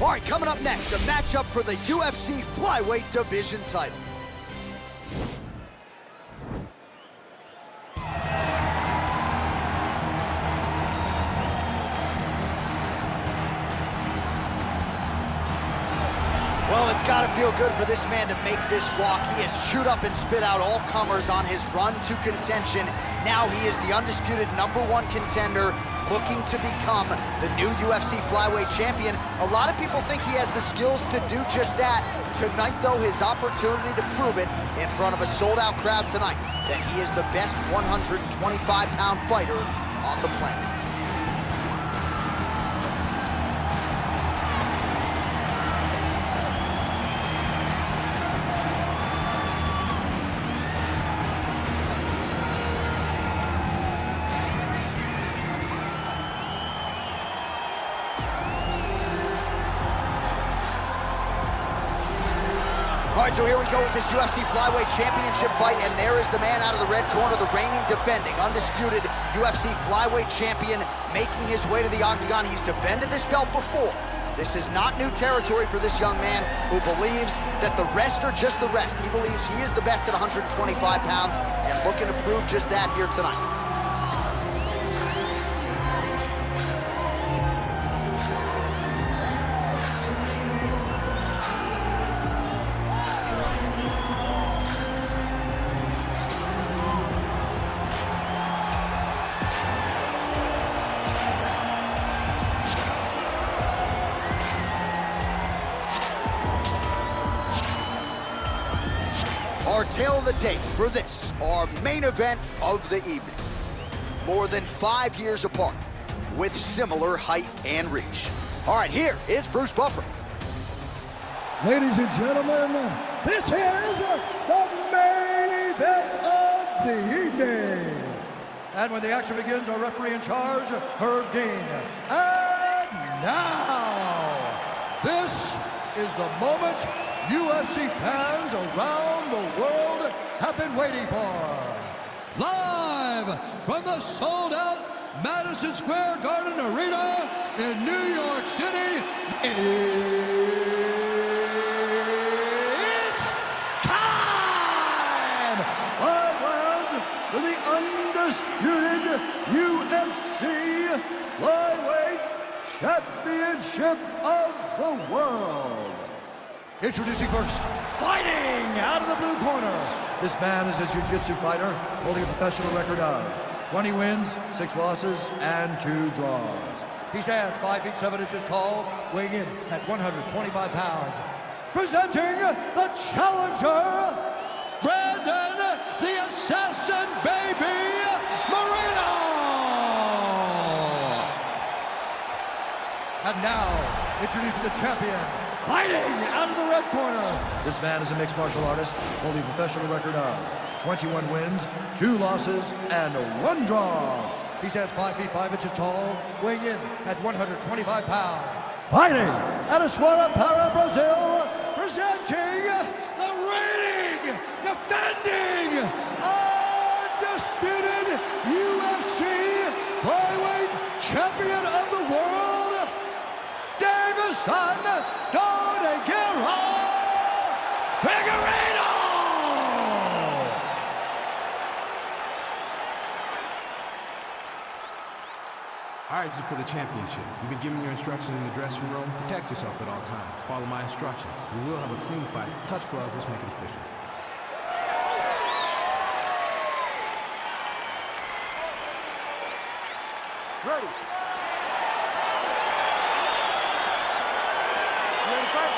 All right, coming up next, a matchup for the UFC flyweight division title. Well, it's got to feel good for this man to make this walk. He has chewed up and spit out all comers on his run to contention. Now he is the undisputed #1 contender, looking to become the new UFC flyweight champion. A lot of people think he has the skills to do just that. Tonight, though, his opportunity to prove it in front of a sold-out crowd tonight, that he is the best 125-pound fighter on the planet. All right, so here we go with this UFC flyweight championship fight, and there is the man out of the red corner, the reigning, defending, undisputed UFC flyweight champion, making his way to the octagon. He's defended this belt before. This is not new territory for this young man who believes that the rest are just the rest. He believes he is the best at 125 pounds and looking to prove just that here tonight. Our tale of the tape for this, our main event of the evening. More than 5 years apart, with similar height and reach. All right, here is Bruce Buffer. Ladies and gentlemen, this is the main event of the evening. And when the action begins, our referee in charge, Herb Dean. And now, this is the moment UFC fans around the world have been waiting for. Live from the sold-out Madison Square Garden Arena in New York City, it's time! Live rounds for the undisputed UFC Flyweight Championship of the World. Introducing first, fighting out of the blue corner. This man is a jiu-jitsu fighter holding a professional record of 20 wins, 6 losses, and 2 draws. He stands 5 feet 7 inches tall, weighing in at 125 pounds. Presenting the challenger, Brandon the Assassin Baby Moreno. And now, introducing the champion, fighting out of the red corner. This man is a mixed martial artist, holding a professional record of 21 wins, 2 losses, and 1 draw. He stands 5 feet 5 inches tall, weighing in at 125 pounds. Fighting out of Para, Brazil, presenting the reigning, defending, undisputed UFC flyweight champion of the world, Deiveson, Figueiredo! All right, this is for the championship. You've been given your instructions in the dressing room. Protect yourself at all times. Follow my instructions. We will have a clean fight. Touch gloves, let's make it official. Ready. You ready to fight?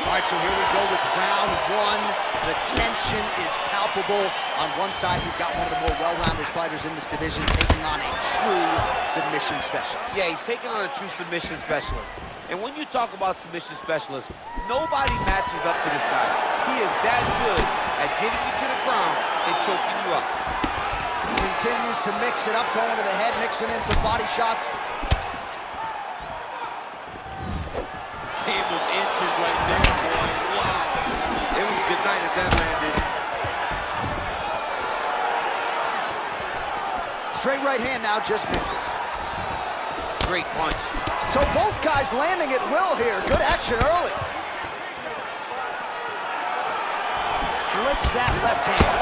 All right, so here we go with round 1. The tension is palpable. On one side, we've got one of the more well-rounded fighters in this division taking on a true submission specialist. Yeah, he's taking on a true submission specialist. And when you talk about submission specialists, nobody matches up to this guy. He is that good at getting you to the ground and choking you up. Continues to mix it up, going to the head, mixing in some body shots. Came with inches right there, boy. Wow. It was good night if that landed. Straight right hand now just misses. great punch. So both guys landing at will here. Good action early. Slips that left hand.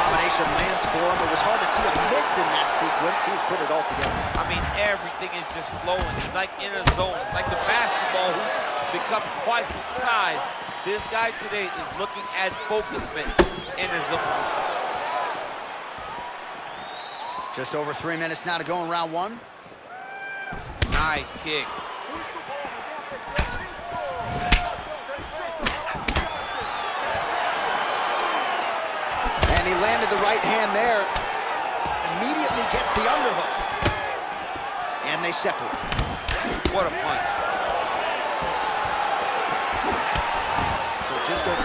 Combination lands for him. It was hard to see a miss in that sequence. He's put it all together. I mean, everything is just flowing. He's like in a zone. It's like the basketball hoop becomes twice its size. This guy today is looking at focus mitts in his opponent. Just over 3 minutes now to go in round one. Nice kick. And he landed the right hand there. Immediately gets the underhook. And they separate. What a punch. So just over 20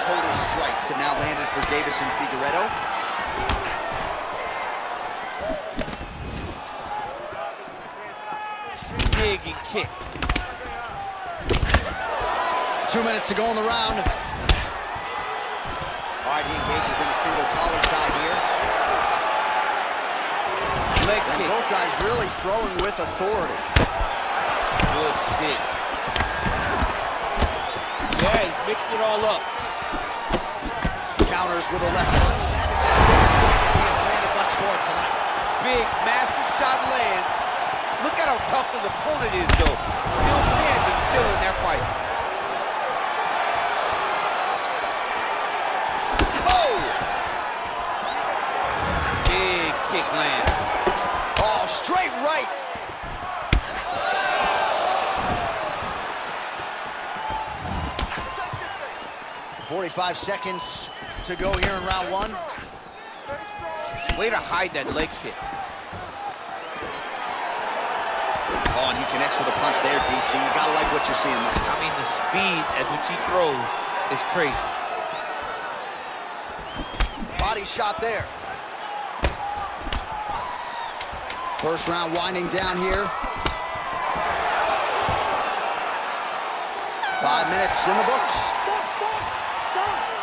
total strikes have now landed for Deiveson Figueiredo. Big and kick. 2 minutes to go in the round. All right, he engages in a single collar tie here. Leg And kick. both guys really throwing with authority. Good stick. Yeah, he's mixing it all up. Counters with a left hook. That is as big a strike as he has landed thus far tonight. Big, massive shot lands. Look at how tough his opponent is, though. Still standing, still in that fight. Oh! Big kick land. Oh, straight right. .45 seconds to go here in round one. Way to hide that leg kick. Oh, and he connects with a punch there, DC. You gotta like what you're seeing thus far. I mean, the speed at which he throws is crazy. Body shot there. First round winding down here. 5 minutes in the books.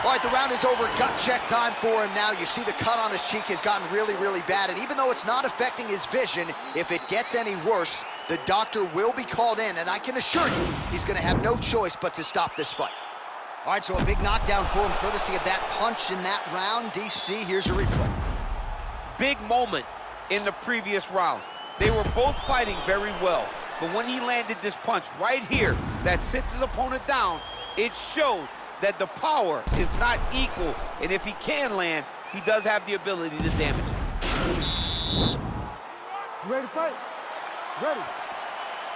All right, the round is over. Gut check time for him now. You see the cut on his cheek has gotten really, really bad. And even though it's not affecting his vision, if it gets any worse, the doctor will be called in. And I can assure you, he's going to have no choice but to stop this fight. All right, so a big knockdown for him, courtesy of that punch in that round. DC, here's a replay. Big moment in the previous round. They were both fighting very well. But when he landed this punch right here that sits his opponent down, it showed that the power is not equal, and if he can land, he does have the ability to damage him. You ready to fight? Ready.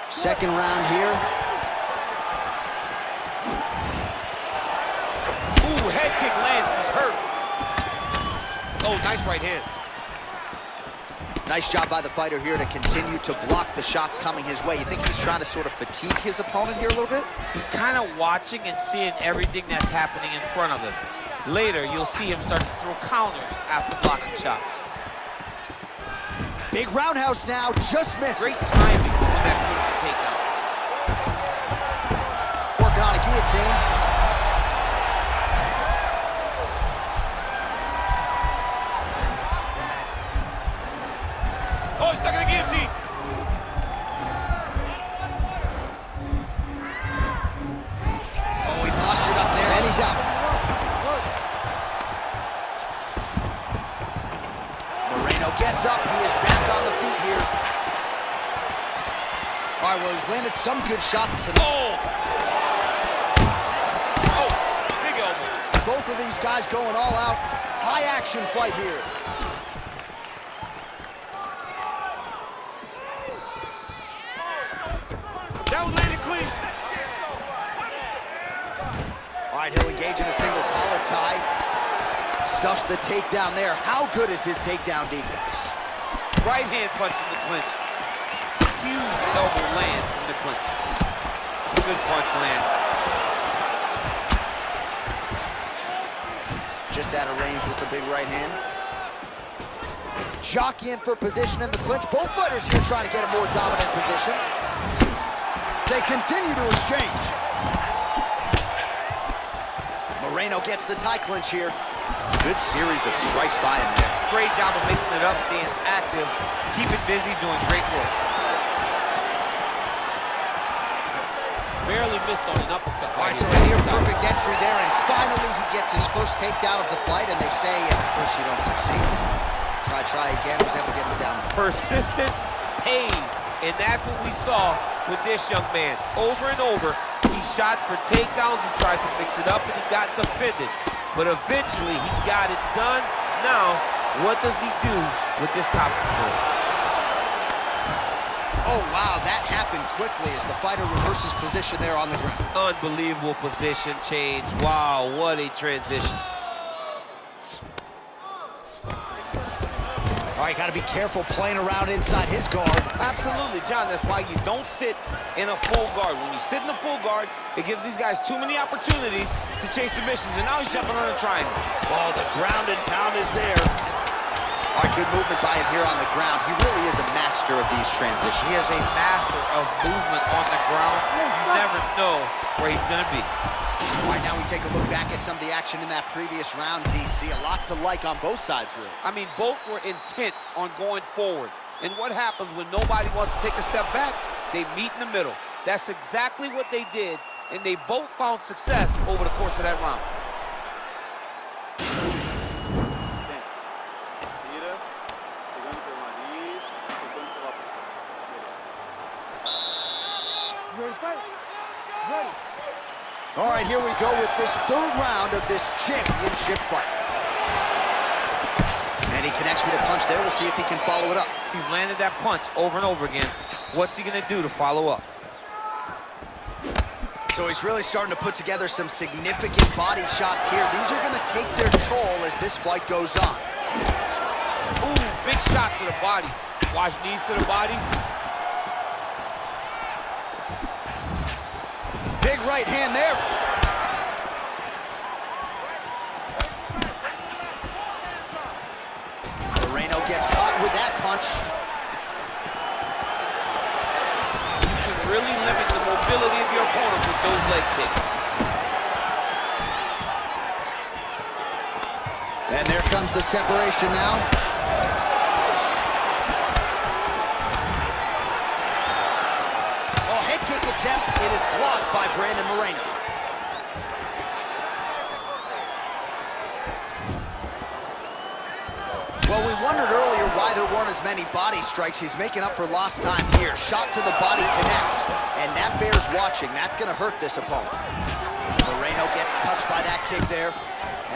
Second round here. Ooh, head kick lands, he's hurt. Oh, nice right hand. Nice job by the fighter here to continue to block the shots coming his way. You think he's trying to sort of fatigue his opponent here a little bit? He's kind of watching and seeing everything that's happening in front of him. Later, you'll see him start to throw counters after blocking shots. Big roundhouse now, just missed. Great timing on that beautiful takedown. Working on a guillotine. Oh, he's stuck in the guillotine. Oh, he postured up there, and he's out. Moreno gets up. He is best on the feet here. All right, well, he's landed some good shots tonight. Oh! Oh, big elbow. Both of these guys going all out. High action fight here. That was landed clean. All right, he'll engage in a single collar tie. Stuffs the takedown there. How good is his takedown defense? Right hand punch in the clinch. Huge elbow lands in the clinch. Good punch lands. Just out of range with the big right hand. Jockeying for position in the clinch. Both fighters here trying to get a more dominant position. They continue to exchange. Moreno gets the tie clinch here. Good series of strikes by him there. Great job of mixing it up, staying active, keeping busy, doing great work. missed on an uppercut. All right, so a near-perfect entry there, and finally he gets his first takedown of the fight, and they say, at first you don't succeed. Try again, was able to get him down. Persistence pays, and that's what we saw with this young man. Over and over, he shot for takedowns and tried to mix it up, and he got defended. But eventually, he got it done. Now, what does he do with this top control? Oh, wow, that happened quickly as the fighter reverses position there on the ground. Unbelievable position change. Wow, what a transition. All right, got to be careful playing around inside his guard. Absolutely, John. That's why you don't sit in a full guard. When you sit in a full guard, it gives these guys too many opportunities to chase submissions, and now he's jumping on a triangle. Oh, the ground and pound is there. All right, good movement by him here on the ground. He really is a master of these transitions. He is a master of movement on the ground. You never know where he's going to be. All right, now we take a look back at some of the action in that previous round, DC. A lot to like on both sides, really. I mean, both were intent on going forward. And what happens when nobody wants to take a step back? They meet in the middle. That's exactly what they did, and they both found success over the course of that round. All right, here we go with this third round of this championship fight. And he connects with a punch there. We'll see if he can follow it up. He's landed that punch over and over again. What's he going to do to follow up? So he's really starting to put together some significant body shots here. These are going to take their toll as this fight goes on. Ooh, big shot to the body. Watch knees to the body. Big right hand there. Moreno gets caught with that punch. You can really limit the mobility of your opponent with those leg kicks. And there comes the separation now. It is blocked by Brandon Moreno. Well, we wondered earlier why there weren't as many body strikes. He's making up for lost time here. Shot to the body connects, and that bears watching. That's going to hurt this opponent. Moreno gets touched by that kick there.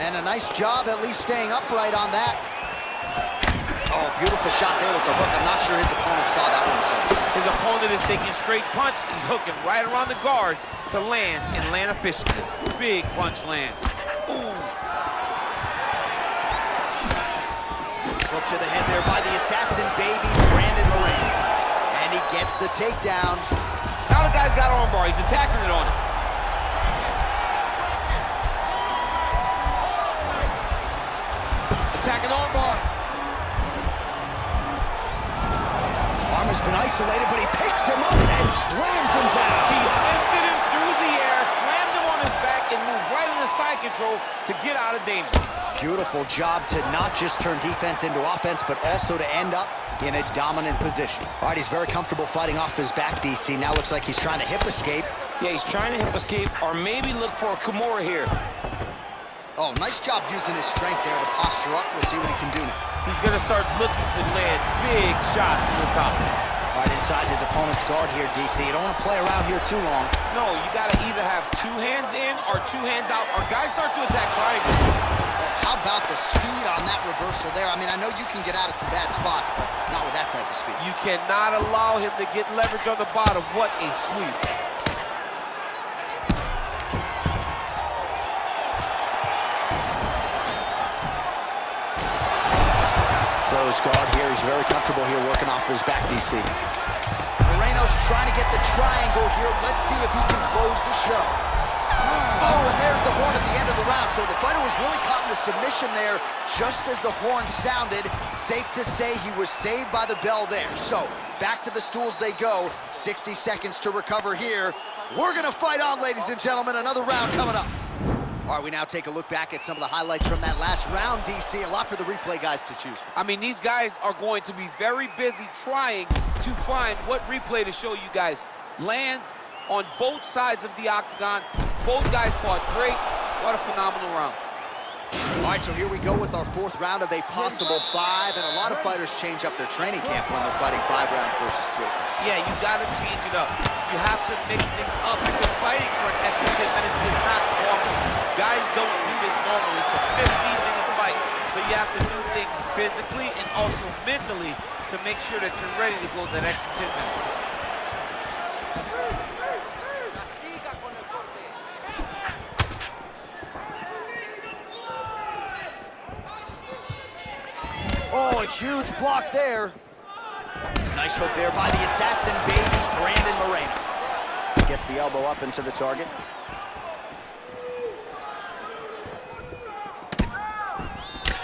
And a nice job at least staying upright on that. Oh, beautiful shot there with the hook. I'm not sure his opponent saw that one. His opponent is taking straight punch. He's hooking right around the guard to land and land efficiently. Big punch land. Ooh. Hook to the head there by the assassin baby, Brandon Moreno. And he gets the takedown. Now the guy's got armbar. He's attacking it on him. Attacking armbar. Armbar's been isolated, but he picks him up and slams him down. He lifted him through the air, slammed him on his back, and moved right into side control to get out of danger. Beautiful job to not just turn defense into offense, but also to end up in a dominant position. All right, he's very comfortable fighting off his back, DC. Now looks like he's trying to hip escape. Yeah, he's trying to hip escape, or maybe look for a Kimura here. Oh, nice job using his strength there to posture up. We'll see what he can do now. He's going to start looking to land big shots from the top. Right inside his opponent's guard here, DC. You don't want to play around here too long. No, you got to either have two hands in or two hands out, or guys start to attack triangle. How about the speed on that reversal there? I mean, I know you can get out of some bad spots, but not with that type of speed. You cannot allow him to get leverage on the bottom. What a sweep. Close guard here. He's very comfortable here working off his back, DC. Moreno's trying to get the triangle here. Let's see if he can close the show. Oh, and there's the horn at the end of the round. So the fighter was really caught in a submission there just as the horn sounded. Safe to say he was saved by the bell there. So back to the stools they go. 60 seconds to recover here. We're going to fight on, ladies and gentlemen. Another round coming up. All right, we now take a look back at some of the highlights from that last round, DC. A lot for the replay guys to choose from. I mean, these guys are going to be very busy trying to find what replay to show you guys. Lands on both sides of the octagon. Both guys fought great. What a phenomenal round. All right, so here we go with our fourth round of a possible 5, and a lot of fighters change up their training camp when they're fighting 5 rounds versus 3. Yeah, you gotta change it up. You have to mix things up because fighting for an extra 10 minutes is not normal. Guys don't do this normally. It's a 15-minute fight, so you have to do things physically and also mentally to make sure that you're ready to go that extra 10 minutes. Oh, a huge block there. Nice hook there by the assassin baby, Brandon Moreno. Gets the elbow up into the target.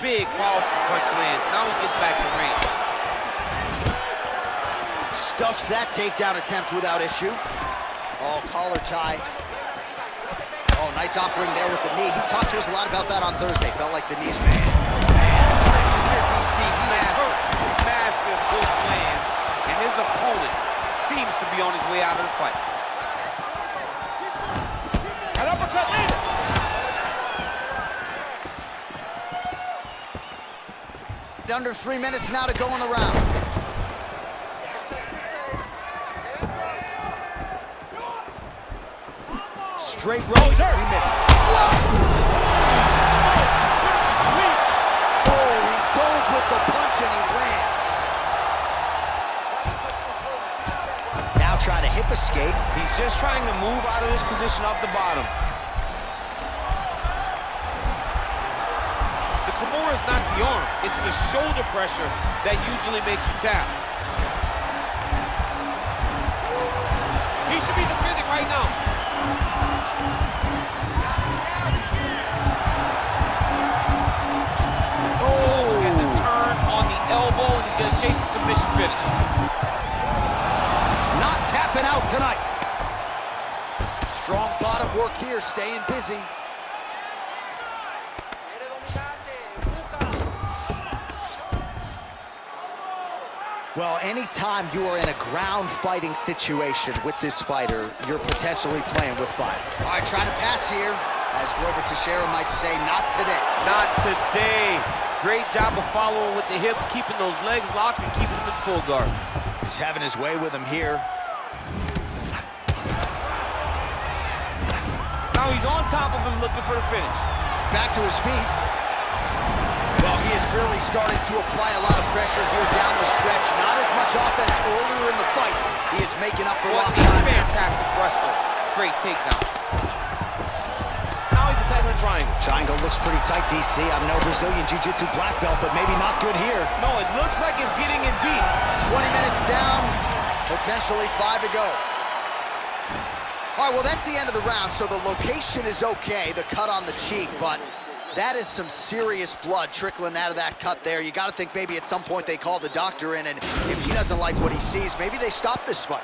Big, powerful punch lands. Now he gets back to range. Stuffs that takedown attempt without issue. Oh, collar tie. Oh, nice offering there with the knee. He talked to us a lot about that on Thursday. Felt like the knees, man. Connection here, DC. He is hurt. Massive hook lands, and his opponent seems to be on his way out of the fight. An uppercut landed. Under 3 minutes now to go in the round. Straight rope, he misses. Oh, he dove with the punch and he lands. Now trying to hip escape. He's just trying to move out of this position off the bottom. The Kimura is not the arm, it's the shoulder pressure that usually makes you tap. He should be defending right now. And the turn on the elbow, and he's going to chase the submission finish. Not tapping out tonight. Strong bottom work here, staying busy. Well, anytime you are in a ground fighting situation with this fighter, you're potentially playing with fire. All right, trying to pass here. As Glover Teixeira might say, not today. Not today. Great job of following with the hips, keeping those legs locked and keeping them in full guard. He's having his way with him here. Now he's on top of him looking for the finish. Back to his feet. Well, he is really starting to apply a lot of pressure here down the stretch. Not as much offense earlier in the fight. He is making up for lost time. Fantastic wrestler. Great takedown. Now he's attacking the triangle. Triangle looks pretty tight, DC. I'm no Brazilian Jiu-Jitsu black belt, but maybe not good here. No, it looks like it's getting in deep. 20 minutes down, potentially 5 to go. All right, well, that's the end of the round, so the location is okay, the cut on the cheek, but that is some serious blood trickling out of that cut there. You got to think maybe at some point they call the doctor in, and if he doesn't like what he sees, maybe they stop this fight.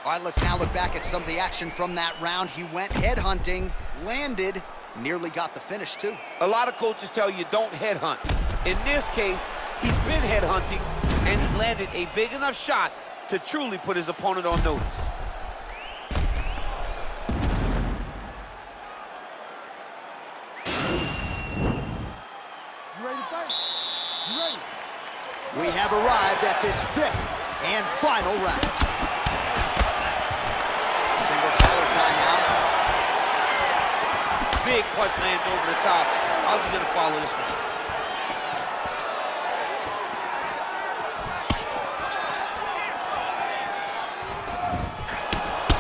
All right, let's now look back at some of the action from that round. He went headhunting, landed, nearly got the finish, too. A lot of coaches tell you don't headhunt. In this case, he's been headhunting, and he landed a big enough shot to truly put his opponent on notice. We have arrived at this 5th and final round. Single collar tie now. Big punch lands over the top. How's he gonna follow this one?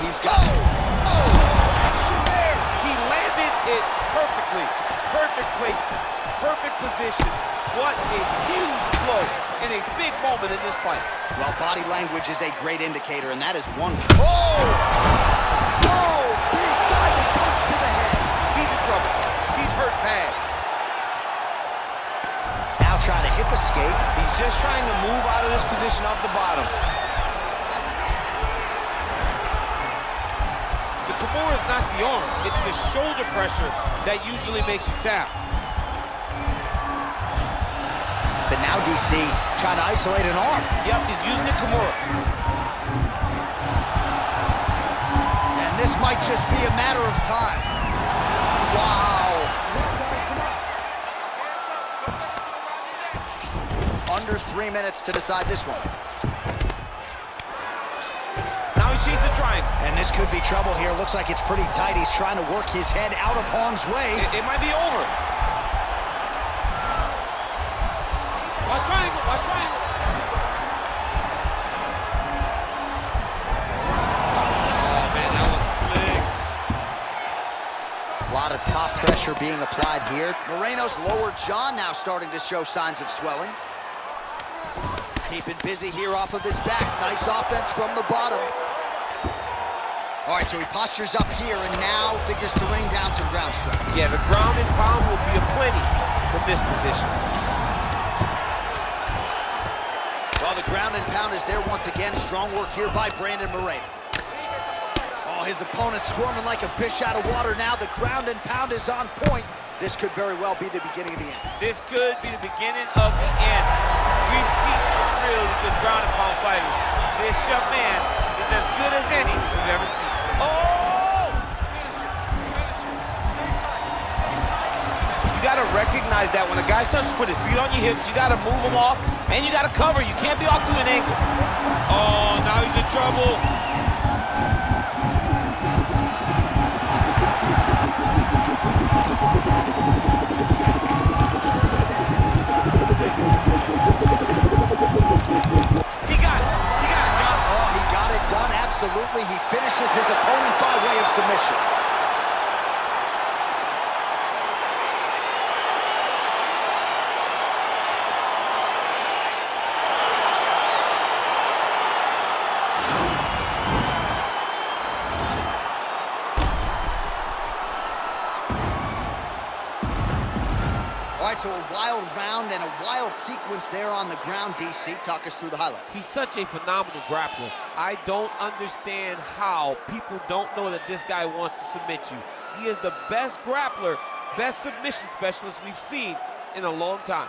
He's got action there. He landed it perfectly. Perfect placement, perfect position. What a huge blow in a big moment in this fight. Well, body language is a great indicator, and that is one. Oh! Oh! Big diving punch to the head. He's in trouble. He's hurt bad. Now trying to hip escape. He's just trying to move out of this position off the bottom. The Kimura is not the arm. It's the shoulder pressure that usually makes you tap. But now DC trying to isolate an arm. Yep, he's using the Kimura. And just be a matter of time. Wow. Under 3 minutes to decide this one. Now he sees the triangle. And this could be trouble here. Looks like it's pretty tight. He's trying to work his head out of harm's way. It might be over. Watch triangle, watch triangle. Oh, man, that was slick. A lot of top pressure being applied here. Moreno's lower jaw now starting to show signs of swelling. Keeping busy here off of his back. Nice offense from the bottom. All right, so he postures up here and now figures to rain down some ground strikes. Yeah, the ground and pound will be aplenty from this position. Well, the ground and pound is there once again. Strong work here by Brandon Moreno. Oh, his opponent squirming like a fish out of water now. The ground and pound is on point. This could very well be the beginning of the end. This could be the beginning of the end. We've seen some really good ground and pound fighters. This young man is as good as any we've ever seen. Oh! You gotta recognize that when a guy starts to put his feet on your hips, you gotta move him off, and you gotta cover. You can't be off to an angle. Oh, now he's in trouble. Absolutely, he finishes his opponent by way of submission. All right, so a wild round and a wild sequence there on the ground. DC, talk us through the highlight. He's such a phenomenal grappler. I don't understand how people don't know that this guy wants to submit you. He is the best grappler, best submission specialist we've seen in a long time.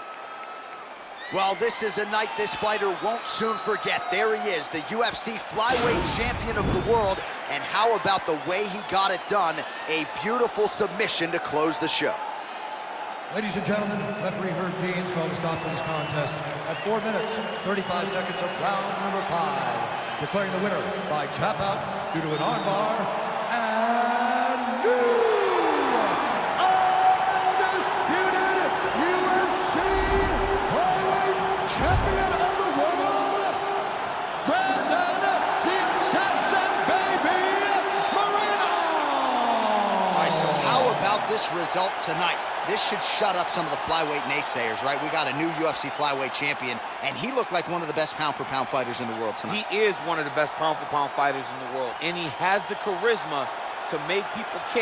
Well, this is a night this fighter won't soon forget. There he is, the UFC flyweight champion of the world. And how about the way he got it done? A beautiful submission to close the show. Ladies and gentlemen, referee Herb Dean's called to stop for this contest at 4 minutes, 35 seconds of round number 5. Declaring the winner by tap out due to an armbar, and new undisputed UFC flyweight champion of the world, Brandon the Assassin Baby Moreno! All right, so how about this result tonight? This should shut up some of the flyweight naysayers, right? We got a new UFC flyweight champion, and he looked like one of the best pound-for-pound fighters in the world tonight. He is one of the best pound-for-pound fighters in the world, and he has the charisma to make people care.